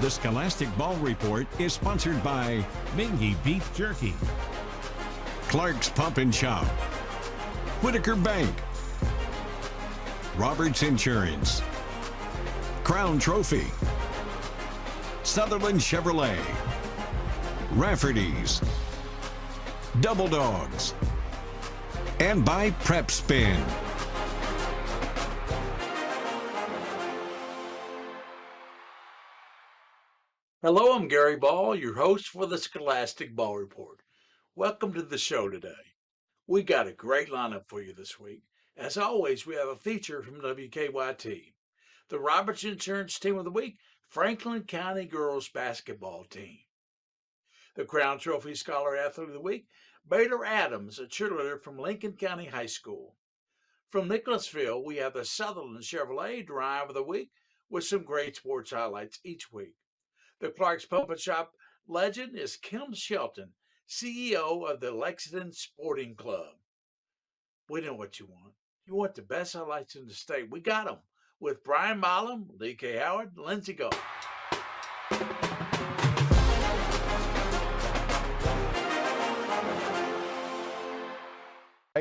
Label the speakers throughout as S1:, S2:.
S1: The Scholastic Ball Report is sponsored by
S2: Mingy Beef Jerky,
S1: Clark's Pump and Shop, Whitaker Bank, Roberts Insurance, Crown Trophy, Sutherland Chevrolet, Rafferty's, Double Dogs, and by Prep Spin.
S3: Hello, I'm Gary Ball, your host for the Scholastic Ball Report. Welcome to the show today. We got a great lineup for you this week. As always, we have a feature from WKYT. The Roberts Insurance Team of the Week, Franklin County Girls Basketball Team. The Crown Trophy Scholar Athlete of the Week, Baylor Adams, a cheerleader from Lincoln County High School. From Nicholasville, we have the Sutherland Chevrolet Drive of the Week with some great sports highlights each week. The Clark's Pump and Shop legend is Kim Shelton, CEO of the Lexington Sporting Club. We know what you want. You want the best highlights in the state. We got them with Brian Milam, Lee K. Howard, Lindsey Gold.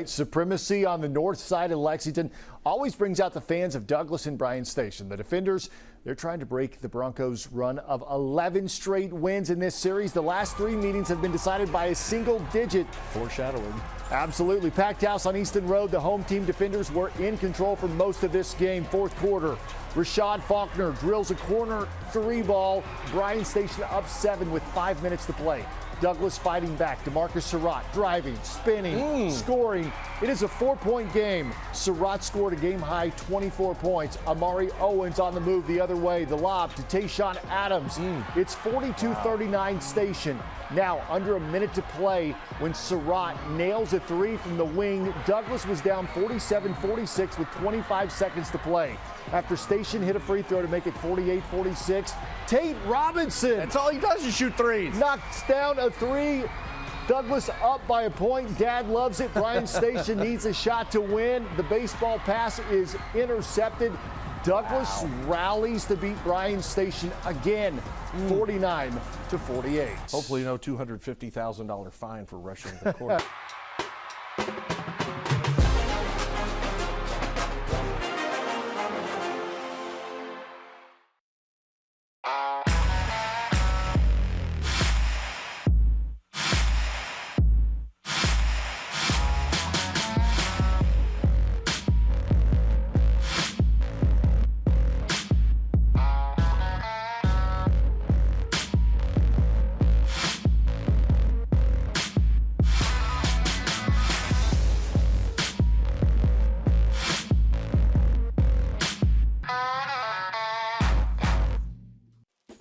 S4: Supremacy on the north side of Lexington always brings out the fans of Douglas and Bryan Station. The defenders, they're trying to break the Broncos' run of 11 straight wins in this series. The last 3 meetings have been decided by a single digit. Foreshadowing. Absolutely. Packed house on Easton Road. The home team defenders were in control for most of this game. Fourth quarter, Rashad Faulkner drills a corner 3 ball. Bryan Station up 7 with 5 minutes to play. Douglas fighting back. DeMarcus Surratt driving, spinning, scoring. It is a 4-point game. Surratt scored a game-high 24 points. Amari Owens on the move the other way. The lob to Tayshawn Adams. It's 42-39 Station. Now, under a minute to play when Surratt nails a 3 from the wing. Douglas was down 47-46 with 25 seconds to play. After Station hit a free throw to make it 48-46, Tate Robinson.
S5: That's all he does is shoot threes.
S4: Knocks down a 3. Douglas up by a point. Dad loves it. Bryan Station needs a shot to win. The baseball pass is intercepted. Douglas rallies to beat Bryan Station again, 49-48.
S5: Hopefully no $250,000 fine for rushing the court.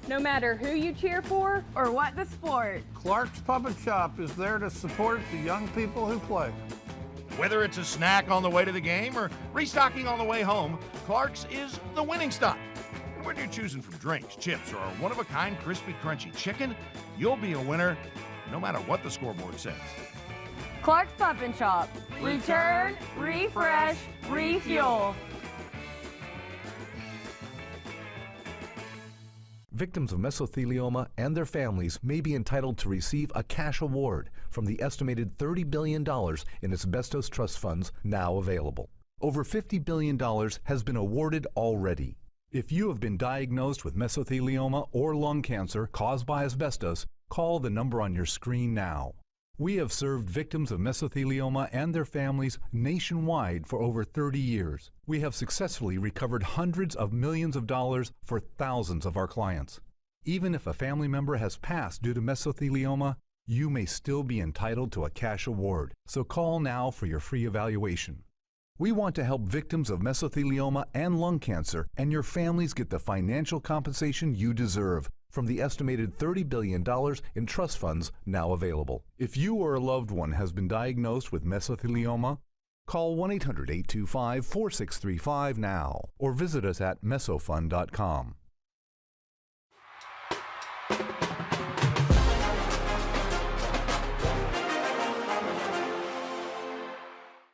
S6: No matter who you cheer for or what the sport,
S7: Clark's Pump and Shop is there to support the young people who play.
S2: Whether it's a snack on the way to the game or restocking on the way home, Clark's is the winning stop. And when you're choosing from drinks, chips, or a one-of-a-kind crispy, crunchy chicken, you'll be a winner no matter what the scoreboard says.
S6: Clark's Pump and Shop. Return, refresh, refuel.
S8: Victims of mesothelioma and their families may be entitled to receive a cash award from the estimated $30 billion in asbestos trust funds now available. Over $50 billion has been awarded already. If you have been diagnosed with mesothelioma or lung cancer caused by asbestos, call the number on your screen now. We have served victims of mesothelioma and their families nationwide for over 30 years. We have successfully recovered hundreds of millions of dollars for thousands of our clients. Even if a family member has passed due to mesothelioma, you may still be entitled to a cash award. So call now for your free evaluation. We want to help victims of mesothelioma and lung cancer, and your families get the financial compensation you deserve from the estimated $30 billion in trust funds now available. If you or a loved one has been diagnosed with mesothelioma, call 1-800-825-4635 now or visit us at mesofund.com.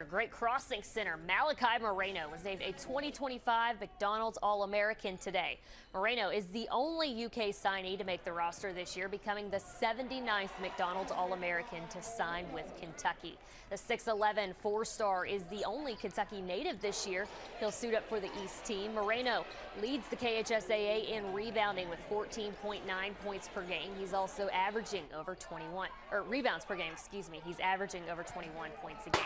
S9: great crossing center Malachi Moreno was named a 2025 McDonald's All-American today. Moreno is the only UK signee to make the roster this year, becoming the 79th McDonald's All-American to sign with Kentucky. The 6'11" four-star is the only Kentucky native this year. He'll suit up for the East team. Moreno leads the KHSAA in rebounding with 14.9 points per game. He's also averaging over rebounds per game, excuse me. He's averaging over 21 points a game.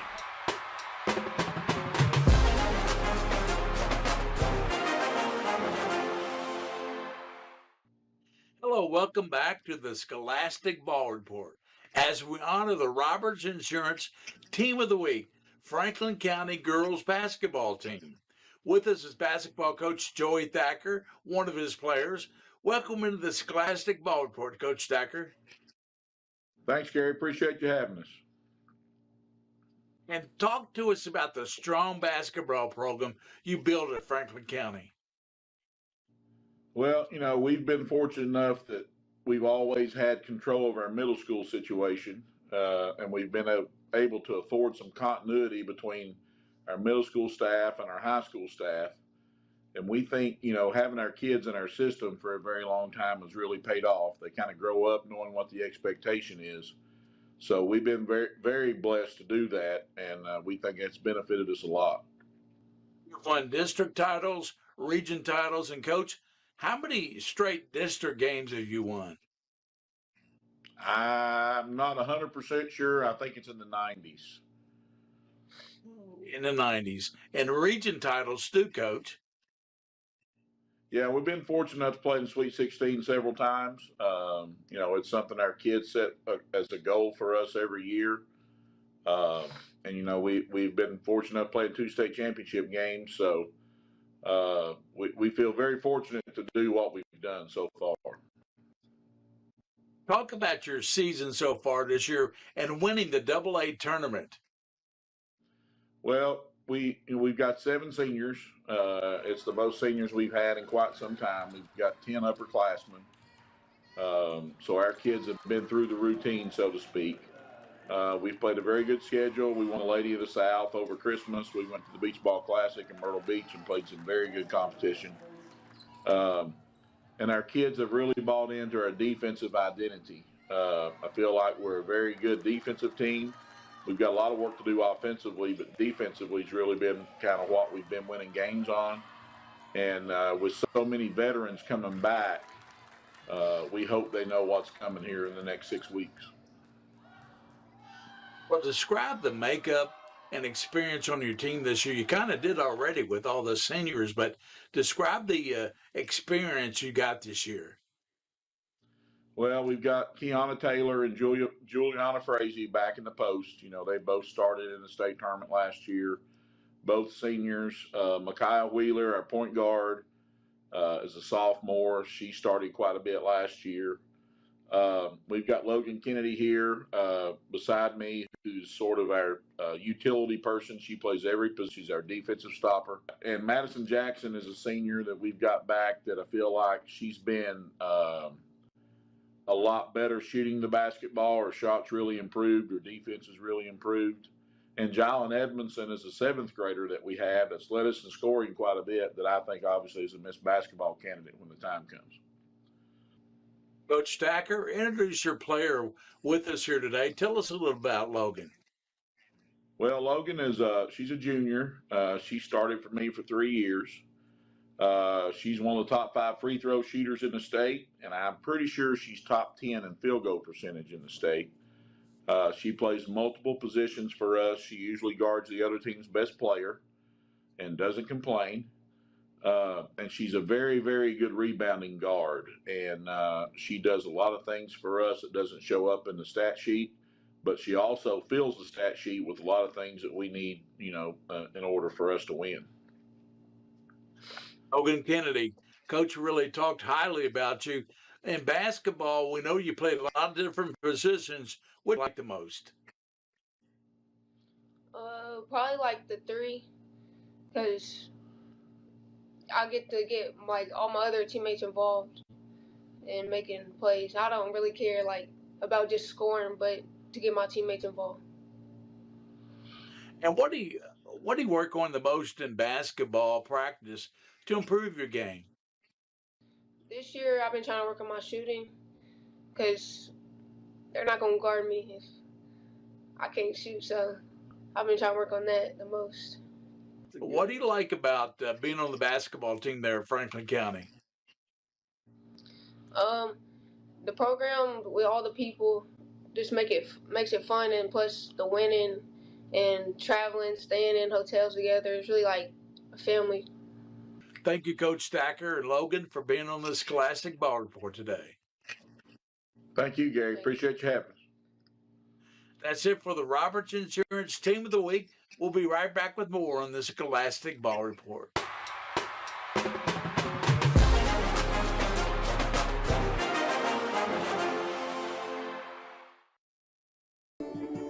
S3: Hello, welcome back to the Scholastic Ball Report. As we honor the Roberts Insurance Team of the Week, Franklin County girls basketball team. With us is basketball coach Joey Thacker, one of his players. Welcome into the Scholastic Ball Report, Coach Thacker.
S10: Thanks, Gary. Appreciate you having us.
S3: And talk to us about the strong basketball program you built at Franklin County.
S10: Well, we've been fortunate enough that we've always had control of our middle school situation, and we've been able to afford some continuity between our middle school staff and our high school staff. And we think, having our kids in our system for a very long time has really paid off. They kind of grow up knowing what the expectation is. So we've been very, very blessed to do that, and we think it's benefited us a lot.
S3: You've won district titles, region titles, and coach, how many straight district games have you won?
S10: I'm not 100% sure. I think it's in the 90s.
S3: In the 90s. And region titles too, Coach.
S10: Yeah, we've been fortunate enough to play in the Sweet 16 several times. It's something our kids set as a goal for us every year. We've been fortunate enough to play in 2 state championship games. So we feel very fortunate to do what we've done so far.
S3: Talk about your season so far this year and winning the AA tournament.
S10: Well, we've got 7 seniors. It's the most seniors we've had in quite some time. We've got 10 upperclassmen. So our kids have been through the routine, so to speak. We've played a very good schedule. We won a Lady of the South over Christmas. We went to the Beach Ball Classic in Myrtle Beach and played some very good competition. And our kids have really bought into our defensive identity. I feel like we're a very good defensive team. We've got a lot of work to do offensively, but defensively has really been kind of what we've been winning games on. And with so many veterans coming back, we hope they know what's coming here in the next 6 weeks.
S3: Well, describe the makeup and experience on your team this year. You kind of did already with all the seniors, but describe the experience you got this year.
S10: Well, we've got Kiana Taylor and Juliana Frazee back in the post. They both started in the state tournament last year. Both seniors. Micaiah Wheeler, our point guard, is a sophomore. She started quite a bit last year. We've got Logan Kennedy here beside me, who's sort of our utility person. She plays every position. She's our defensive stopper. And Madison Jackson is a senior that we've got back that I feel like she's been a lot better shooting the basketball. Her shots really improved. Her defense has really improved. And Jalen Edmondson is a 7th grader that we have that's led us in scoring quite a bit that I think obviously is a Miss Basketball candidate when the time comes.
S3: Coach Thacker, introduce your player with us here today. Tell us a little about Logan.
S10: Well, Logan she's a junior. She started for me for 3 years. She's one of the top 5 free throw shooters in the state, and I'm pretty sure she's top 10 in field goal percentage in the state. She plays multiple positions for us. She usually guards the other team's best player and doesn't complain. And she's a very, very good rebounding guard, and she does a lot of things for us that doesn't show up in the stat sheet, but she also fills the stat sheet with a lot of things that we need, in order for us to win.
S3: Logan Kennedy, Coach really talked highly about you. In basketball, we know you played a lot of different positions. What do you like the most?
S11: Probably like the 3, because I get to get all my other teammates involved in making plays. I don't really care about just scoring, but to get my teammates involved.
S3: And what do you work on the most in basketball practice to improve your game?
S11: This year, I've been trying to work on my shooting because they're not going to guard me if I can't shoot. So I've been trying to work on that the most.
S3: What do you like about being on the basketball team there at Franklin County?
S11: The program with all the people just makes it fun, and plus the winning and traveling, staying in hotels together. It's really like a family.
S3: Thank you, Coach Stacker and Logan, for being on the Scholastic Ball Report today.
S10: Thank you, Gary. Appreciate you having us.
S3: That's it for the Roberts Insurance Team of the Week. We'll be right back with more on the Scholastic Ball Report.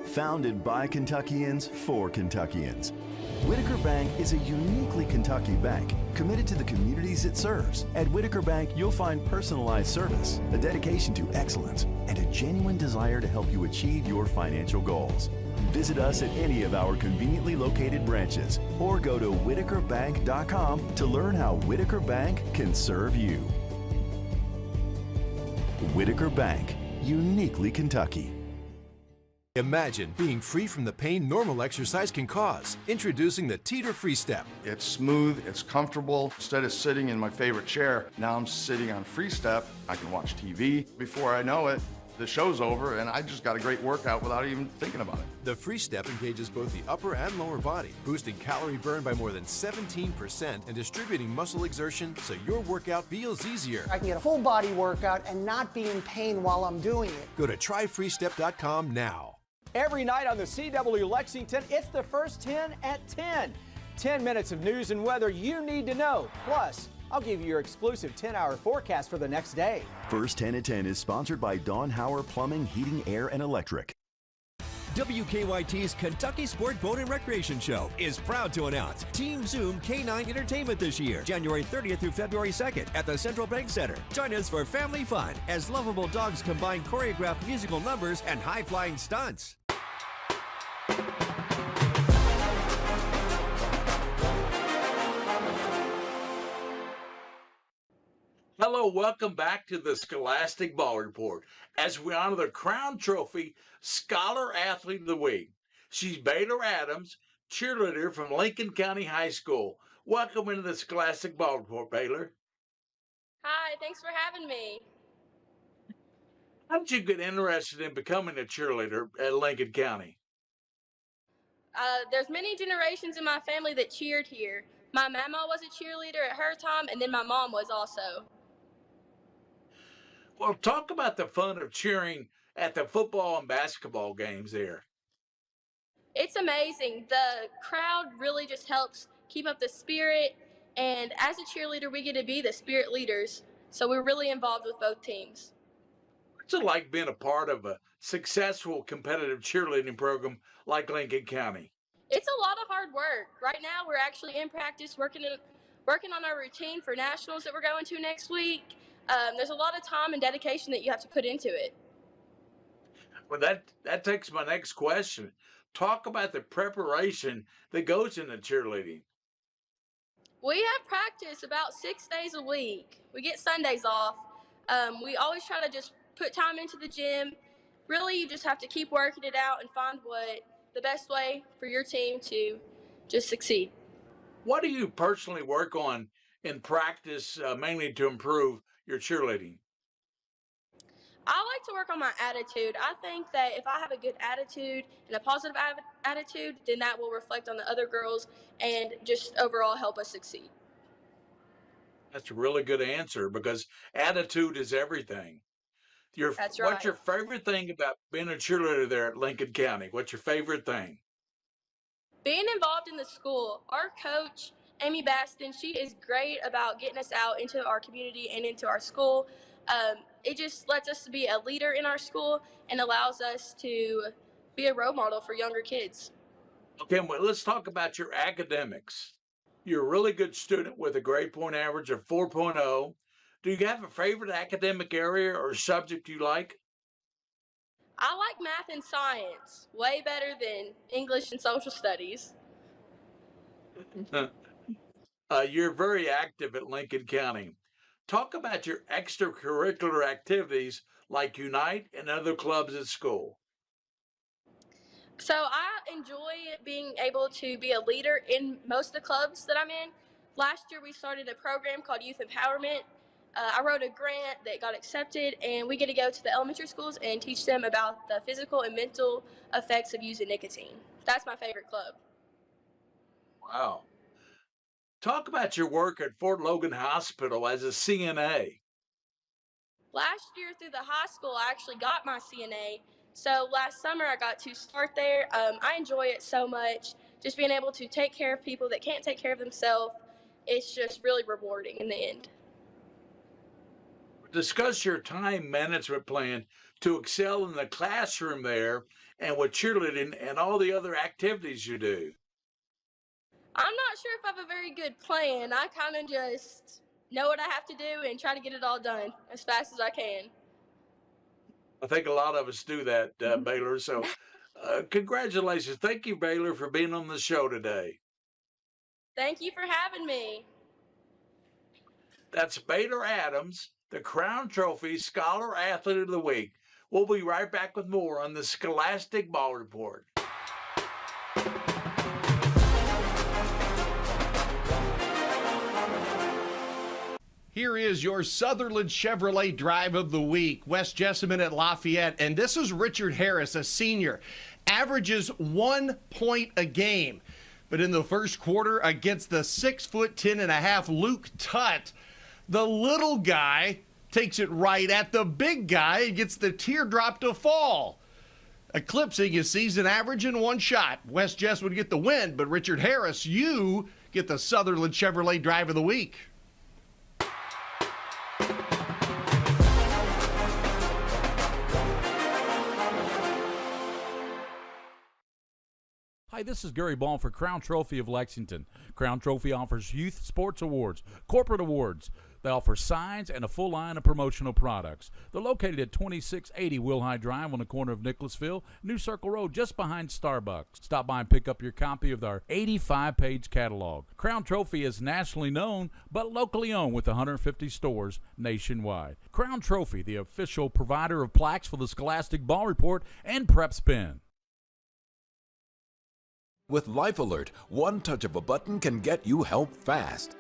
S12: Founded by Kentuckians for Kentuckians, Whitaker Bank is a uniquely Kentucky bank committed to the communities it serves. At Whitaker Bank, you'll find personalized service, a dedication to excellence, and a genuine desire to help you achieve your financial goals. Visit us at any of our conveniently located branches or go to whitakerbank.com to learn how Whitaker Bank can serve you. Whitaker Bank, uniquely Kentucky.
S13: Imagine being free from the pain normal exercise can cause. Introducing the Teeter Free Step.
S14: It's smooth, it's comfortable. Instead of sitting in my favorite chair, now I'm sitting on Free Step. I can watch TV. Before I know it, the show's over and I just got a great workout without even thinking about it.
S13: The Free Step engages both the upper and lower body, boosting calorie burn by more than 17% and distributing muscle exertion so your workout feels easier.
S15: I can get a full body workout and not be in pain while I'm doing it.
S13: Go to tryfreestep.com now.
S16: Every night on the CW Lexington, it's the first 10 at 10. 10 minutes of news and weather you need to know. Plus, I'll give you your exclusive 10-hour forecast for the next day.
S12: First 10 at 10 is sponsored by Dawn Hauer Plumbing, Heating, Air, and Electric.
S17: WKYT's Kentucky Sport Boat and Recreation Show is proud to announce Team Zoom K9 Entertainment this year, January 30th through February 2nd at the Central Bank Center. Join us for family fun as lovable dogs combine choreographed musical numbers and high-flying stunts.
S3: Hello, welcome back to the Scholastic Ball Report as we honor the Crown Trophy Scholar Athlete of the Week. She's Baylor Adams, cheerleader from Lincoln County High School. Welcome into the Scholastic Ball Report, Baylor.
S18: Hi, thanks for having me.
S3: How did you get interested in becoming a cheerleader at Lincoln County?
S18: There's many generations in my family that cheered here. My mama was a cheerleader at her time, and then my mom was also.
S3: Well, talk about the fun of cheering at the football and basketball games there.
S18: It's amazing. The crowd really just helps keep up the spirit, and as a cheerleader, we get to be the spirit leaders, so we're really involved with both teams.
S3: What's it like being a part of a successful competitive cheerleading program like Lincoln County?
S18: It's a lot of hard work. Right now, we're actually in practice working on our routine for nationals that we're going to next week. There's a lot of time and dedication that you have to put into it.
S3: Well, that takes my next question. Talk about the preparation that goes into cheerleading.
S18: We have practice about 6 days a week. We get Sundays off. We always try to just put time into the gym. Really, you just have to keep working it out and find what the best way for your team to just succeed.
S3: What do you personally work on in practice, mainly to improve your cheerleading?
S18: I like to work on my attitude. I think that if I have a good attitude and a positive attitude, then that will reflect on the other girls and just overall help us succeed.
S3: That's a really good answer because attitude is everything.
S18: That's right.
S3: What's your favorite thing about being a cheerleader there at Lincoln County? What's your favorite thing?
S18: Being involved in the school. Our coach, Amy Baston, she is great about getting us out into our community and into our school. It just lets us be a leader in our school and allows us to be a role model for younger kids.
S3: Okay, well, let's talk about your academics. You're a really good student with a grade point average of 4.0. Do you have a favorite academic area or subject you like?
S18: I like math and science way better than English and social studies.
S3: You're very active at Lincoln County. Talk about your extracurricular activities like Unite and other clubs at school.
S18: So I enjoy being able to be a leader in most of the clubs that I'm in. Last year we started a program called Youth Empowerment. I wrote a grant that got accepted, and we get to go to the elementary schools and teach them about the physical and mental effects of using nicotine. That's my favorite club.
S3: Wow. Talk about your work at Fort Logan Hospital as a CNA.
S18: Last year through the high school, I actually got my CNA. So last summer I got to start there. I enjoy it so much. Just being able to take care of people that can't take care of themselves, it's just really rewarding in the end.
S3: Discuss your time management plan to excel in the classroom there and with cheerleading and all the other activities you do.
S18: I'm not sure if I have a very good plan. I kind of just know what I have to do and try to get it all done as fast as I can.
S3: I think a lot of us do that, Baylor. So congratulations. Thank you, Baylor, for being on the show today.
S18: Thank you for having me.
S3: That's Baylor Adams, the Crown Trophy Scholar Athlete of the Week. We'll be right back with more on the Scholastic Ball Report.
S2: Here is your Sutherland Chevrolet Drive of the Week. Wes Jessamine at Lafayette, and this is Richard Harris, a senior. Averages 1 point a game. But in the first quarter against the 6'10.5" Luke Tutt, the little guy takes it right at the big guy and gets the teardrop to fall, eclipsing his season average in one shot. Wes Jess would get the win, but Richard Harris, you get the Sutherland Chevrolet Drive of the Week.
S19: Hi, this is Gary Ball for Crown Trophy of Lexington. Crown Trophy offers youth sports awards, corporate awards. They offer signs and a full line of promotional products. They're located at 2680 Wilhite Drive on the corner of Nicholasville, New Circle Road, just behind Starbucks. Stop by and pick up your copy of our 85-page catalog. Crown Trophy is nationally known, but locally owned with 150 stores nationwide. Crown Trophy, the official provider of plaques for the Scholastic Ball Report and Prep Spin.
S20: With Life Alert, one touch of a button can get you help fast.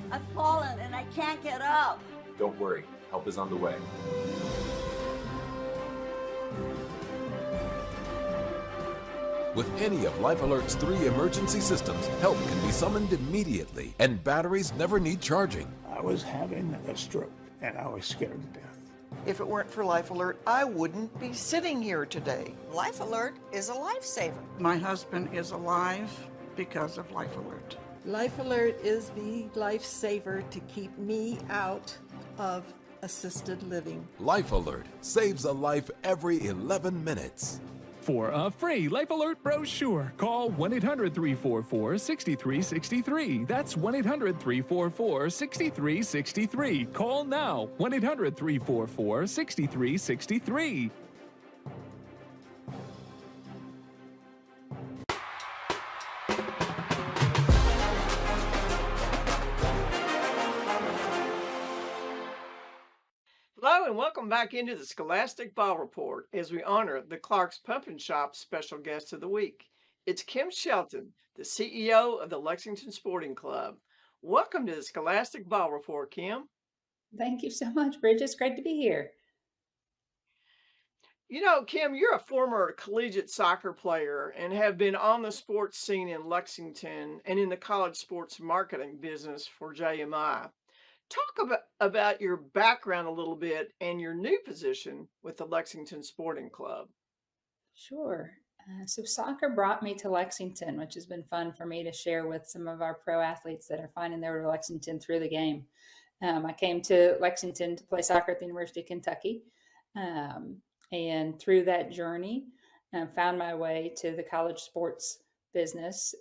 S21: I've fallen and I can't get up.
S22: Don't worry, help is on the way.
S20: With any of Life Alert's 3 emergency systems, help can be summoned immediately, and batteries never need charging.
S23: I was having a stroke and I was scared to death.
S24: If it weren't for Life Alert, I wouldn't be sitting here today.
S15: Life Alert is a lifesaver.
S25: My husband is alive because of Life Alert.
S26: Life Alert is the lifesaver to keep me out of assisted living.
S20: Life Alert saves a life every 11 minutes.
S27: For a free Life Alert brochure, call 1-800-344-6363. That's 1-800-344-6363. Call now, 1-800-344-6363.
S28: Hello and welcome back into the Scholastic Ball Report as we honor the Clark's Pumpkin Shop special guest of the week. It's Kim Shelton, the CEO of the Lexington Sporting Club. Welcome to the Scholastic Ball Report, Kim.
S29: Thank you so much, Bridget. It's great to be here.
S28: You know, Kim, you're a former collegiate soccer player and have been on the sports scene in Lexington and in the college sports marketing business for JMI. Talk about your background a little bit and your new position with the Lexington Sporting Club.
S29: Sure. So soccer brought me to Lexington, which has been fun for me to share with some of our pro athletes that are finding their way to Lexington through the game. I came to Lexington to play soccer at the University of Kentucky. And through that journey, found my way to the college sports business,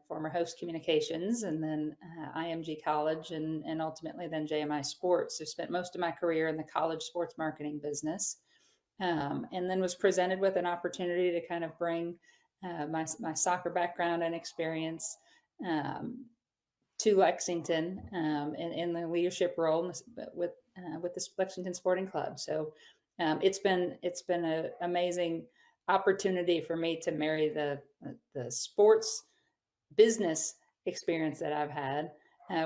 S29: former Host Communications, and then IMG College, and ultimately then JMI Sports. So spent most of my career in the college sports marketing business. and then was presented with an opportunity to kind of bring my soccer background and experience to Lexington in the leadership role with the Lexington Sporting Club. So it's been an amazing opportunity for me to marry the sports business experience that I've had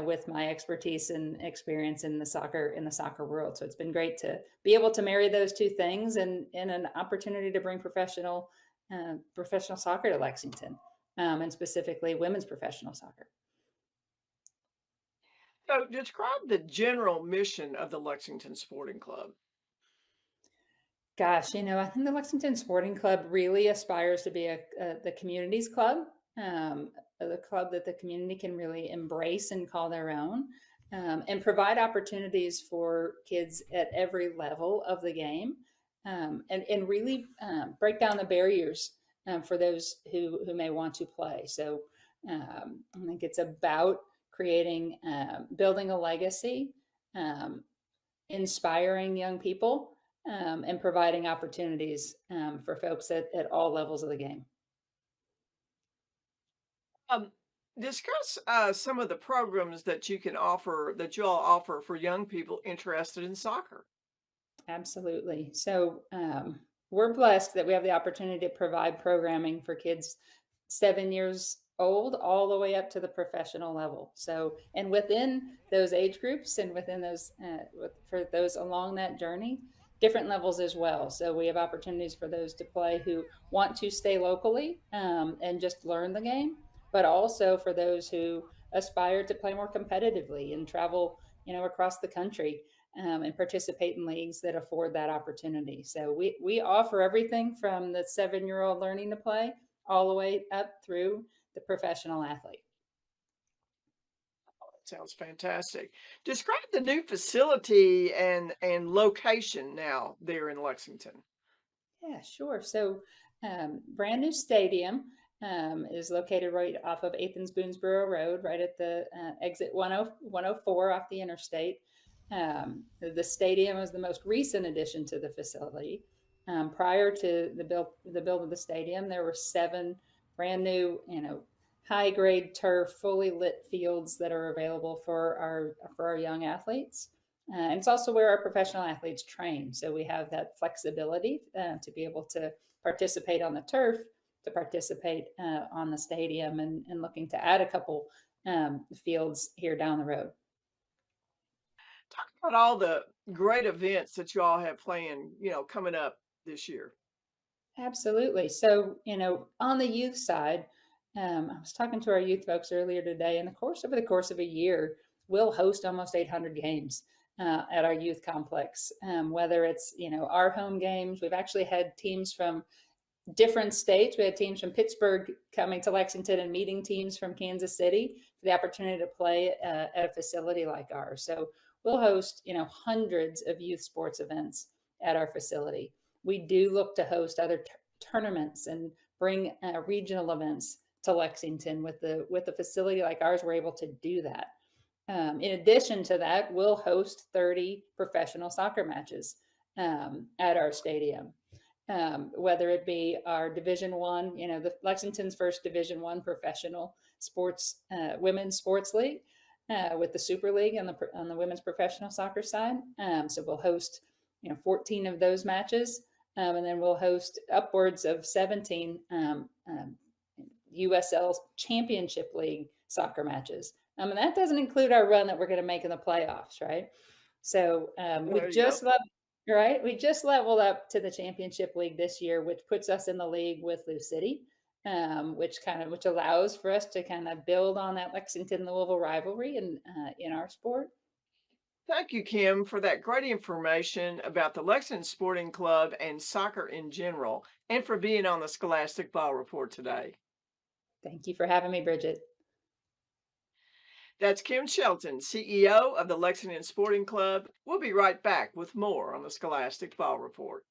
S29: with my expertise and experience in the soccer world. So it's been great to be able to marry those two things and an opportunity to bring professional soccer to Lexington, and specifically women's professional soccer.
S28: So describe the general mission of the Lexington Sporting Club.
S29: Gosh, I think the Lexington Sporting Club really aspires to be the community's club, the club that the community can really embrace and call their own, and provide opportunities for kids at every level of the game, and really break down the barriers for those who may want to play. So I think it's about creating, building a legacy, inspiring young people, and providing opportunities for folks at all levels of the game.
S28: Discuss some of the programs that you all offer for young people interested in soccer.
S29: Absolutely. So we're blessed that we have the opportunity to provide programming for kids 7 years old all the way up to the professional level. So, and within those age groups and within those, for those along that journey, different levels as well. So we have opportunities for those to play who want to stay locally and just learn the game, but also for those who aspire to play more competitively and travel, across the country and participate in leagues that afford that opportunity. So we offer everything from the 7-year-old learning to play all the way up through the professional athlete.
S28: Oh, that sounds fantastic. Describe the new facility and location now there in Lexington.
S29: Yeah, sure. So brand new stadium is located right off of 8th and Boonesboro Road, right at the exit 104 off the interstate. The stadium is the most recent addition to the facility. Prior to the build of the stadium, there were 7 brand new, high grade turf, fully lit fields that are available for our young athletes. And it's also where our professional athletes train. So we have that flexibility to be able to participate on the turf, to participate on the stadium, and looking to add a couple fields here down the road.
S28: Talk about all the great events that you all have planned, coming up this year.
S29: Absolutely. So, on the youth side, I was talking to our youth folks earlier today, and over the course of a year, we'll host almost 800 games at our youth complex, whether it's, our home games. We've actually had teams from different states. We had teams from Pittsburgh coming to Lexington and meeting teams from Kansas City for the opportunity to play at a facility like ours. So we'll host, hundreds of youth sports events at our facility. We do look to host other tournaments and bring regional events to Lexington. With a facility like ours, we're able to do that. In addition to that, we'll host 30 professional soccer matches at our stadium. Whether it be our Division I, the Lexington's first Division I professional sports women's sports league, with the Super League on the women's professional soccer side. So we'll host 14 of those matches, and then we'll host upwards of 17 USL Championship League soccer matches. And that doesn't include our run that we're going to make in the playoffs, right? So we just leveled up to the Championship League this year, which puts us in the league with Lou City, which allows for us to kind of build on that Lexington-Louisville rivalry in our sport.
S28: Thank you, Kim, for that great information about the Lexington Sporting Club and soccer in general, and for being on the Scholastic Ball Report today.
S29: Thank you for having me, Bridget.
S28: That's Kim Shelton, CEO of the Lexington Sporting Club. We'll be right back with more on the Scholastic Ball Report.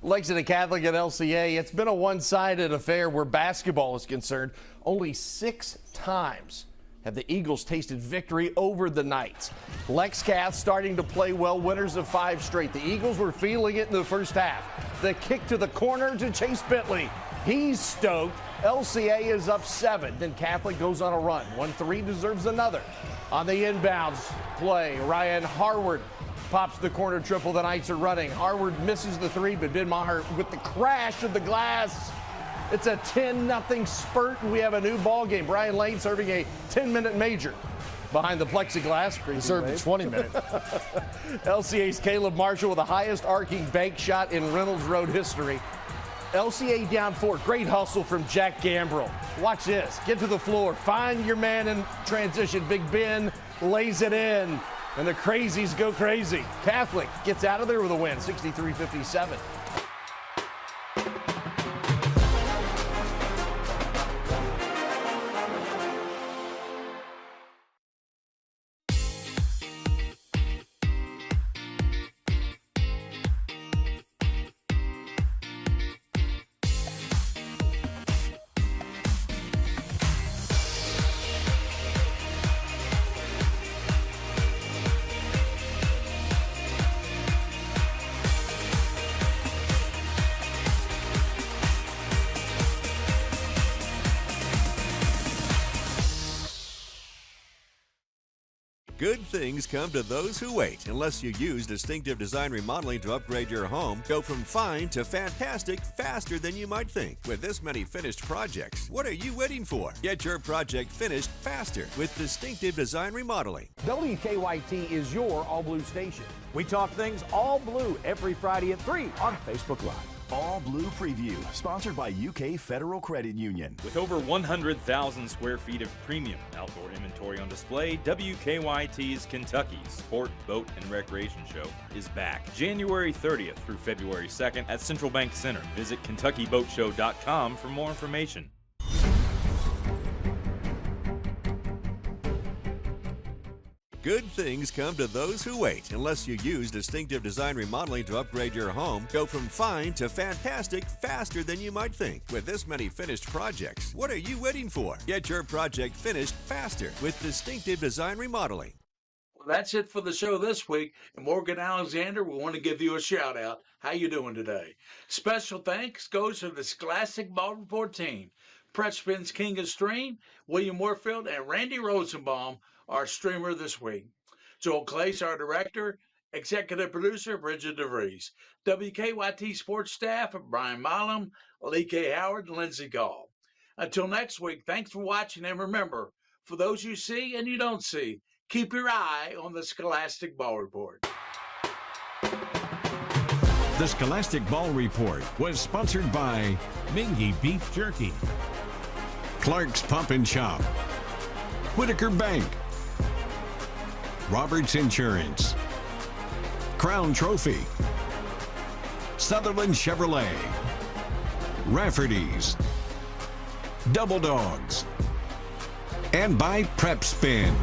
S1: Lexington Catholic at LCA, it's been a one-sided affair where basketball is concerned. Only 6 times have the Eagles tasted victory over the Knights. Lexcath starting to play well, winners of 5 straight. The Eagles were feeling it in the first half. The kick to the corner to Chase Bentley. He's stoked. LCA is up 7. Then Catholic goes on a run. 1-3 deserves another. On the inbounds play, Ryan Harward pops the corner triple. The Knights are running. Harward misses the 3, but Ben Maher with the crash of the glass. It's a 10-0 spurt, and we have a new ball game. Brian Lane serving a 10-minute major behind the plexiglass.
S4: Deserved a 20-minute.
S1: LCA's Caleb Marshall with the highest arcing bank shot in Reynolds Road history. LCA down 4. Great hustle from Jack Gambrell. Watch this. Get to the floor. Find your man in transition. Big Ben lays it in, and the crazies go crazy. Catholic gets out of there with a win, 63-57.
S17: Good things come to those who wait. Unless you use Distinctive Design Remodeling to upgrade your home, go from fine to fantastic faster than you might think. With this many finished projects, what are you waiting for? Get your project finished faster with Distinctive Design Remodeling.
S1: WKYT is your all-blue station.
S4: We talk things all blue every Friday at 3 on Facebook Live.
S12: All Blue Preview, sponsored by UK Federal Credit Union.
S5: With over 100,000 square feet of premium outdoor inventory on display, WKYT's Kentucky Sport, Boat, and Recreation Show is back January 30th through February 2nd at Central Bank Center. Visit KentuckyBoatShow.com for more information.
S17: Good things come to those who wait. Unless you use Distinctive Design Remodeling to upgrade your home, go from fine to fantastic faster than you might think. With this many finished projects, what are you waiting for? Get your project finished faster with Distinctive Design Remodeling.
S3: Well, that's it for the show this week. And Morgan Alexander, we want to give you a shout out. How you doing today? Special thanks goes to the Scholastic Ball Report team. Brett Spence, King of Stream, William Warfield, and Randy Rosenbaum, our streamer this week. Joel Clace, our director. Executive producer, Bridget DeVries. WKYT sports staff, Brian Milam, Lee K. Howard, and Lindsey Gall. Until next week, thanks for watching, and remember, for those you see and you don't see, keep your eye on the Scholastic Ball Report.
S6: The Scholastic Ball Report was sponsored by Mingy Beef Jerky, Clark's Pump and Shop, Whitaker Bank, Roberts Insurance, Crown Trophy, Sutherland Chevrolet, Rafferty's, Double Dogs, and by Prep Spin.